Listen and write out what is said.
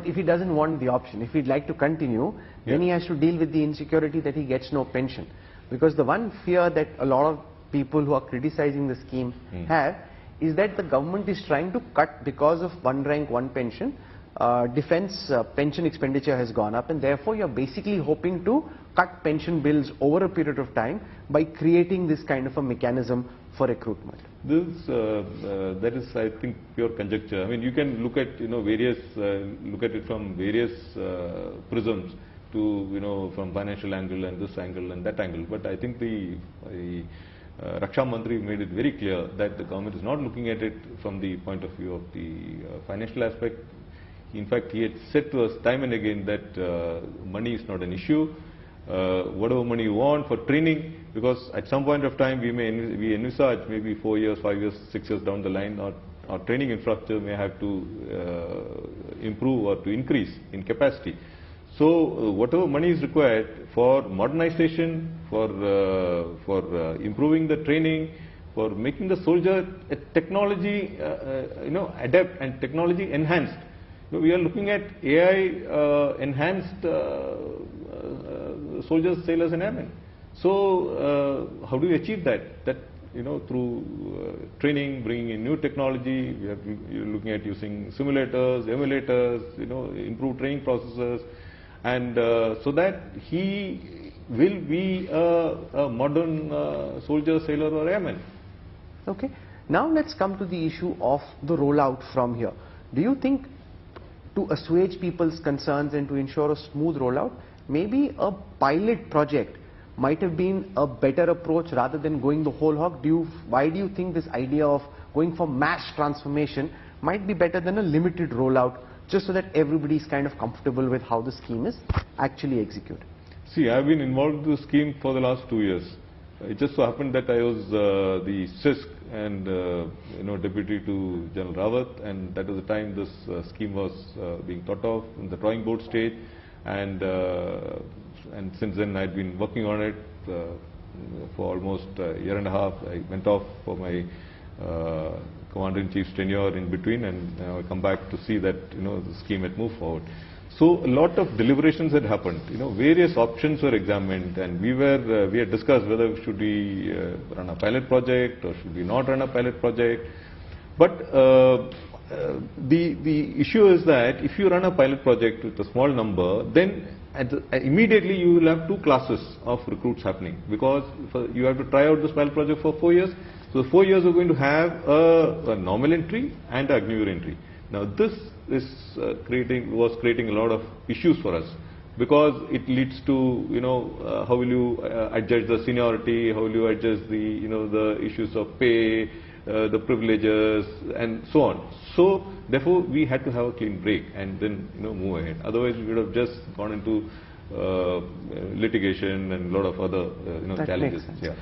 But if he doesn't want the option, if he'd like to continue, then he has to deal with the insecurity that he gets no pension. Because the one fear that a lot of people who are criticizing the scheme have is that the government is trying to cut, because of one rank, one pension, defense pension expenditure has gone up, and therefore you're basically hoping to cut pension bills over a period of time by creating this kind of a mechanism for recruitment. That is, I think, pure conjecture. I mean, you can look at, various, look at it from various prisms to, from financial angle and this angle and that angle. But I think the Raksha Mantri made it very clear that the government is not looking at it from the point of view of the financial aspect. In fact, he had said to us time and again that money is not an issue. Whatever money you want for training, because at some point of time we envisage maybe 4 years, 5 years, 6 years down the line, our training infrastructure may have to improve or to increase in capacity. So whatever money is required for modernization, for improving the training, for making the soldier a technology adept and technology enhanced. We are looking at AI enhanced soldiers, sailors and airmen. So how do we achieve that? That through training, bringing in new technology. You're looking at using simulators, emulators, improved training processes, and so that he will be a modern soldier, sailor or airman. Okay. Now let's come to the issue of the rollout from here. Do you think, to assuage people's concerns and to ensure a smooth rollout, maybe a pilot project might have been a better approach rather than going the whole hog? Why do you think this idea of going for mass transformation might be better than a limited rollout, just so that everybody is kind of comfortable with how the scheme is actually executed? See, I've been involved in the scheme for the last 2 years. It just so happened that I was the CISC and deputy to General Rawat, and that was the time this scheme was being thought of in the drawing board stage, and since then I'd been working on it for almost a year and a half. I went off for my Commander-in-Chief's tenure in between, and now I come back to see that the scheme had moved forward. So a lot of deliberations had happened. Various options were examined, and we had discussed whether should we run a pilot project or should we not run a pilot project. But the issue is that if you run a pilot project with a small number, then immediately you will have two classes of recruits happening, because you have to try out this pilot project for 4 years. So the 4 years are going to have a normal entry and an Agniveer entry. Now this was creating a lot of issues for us, because it leads to how will you adjust the seniority, how will you adjust the the issues of pay, the privileges and so on. So therefore we had to have a clean break and then move ahead. Otherwise we would have just gone into litigation and a lot of other challenges. Yeah.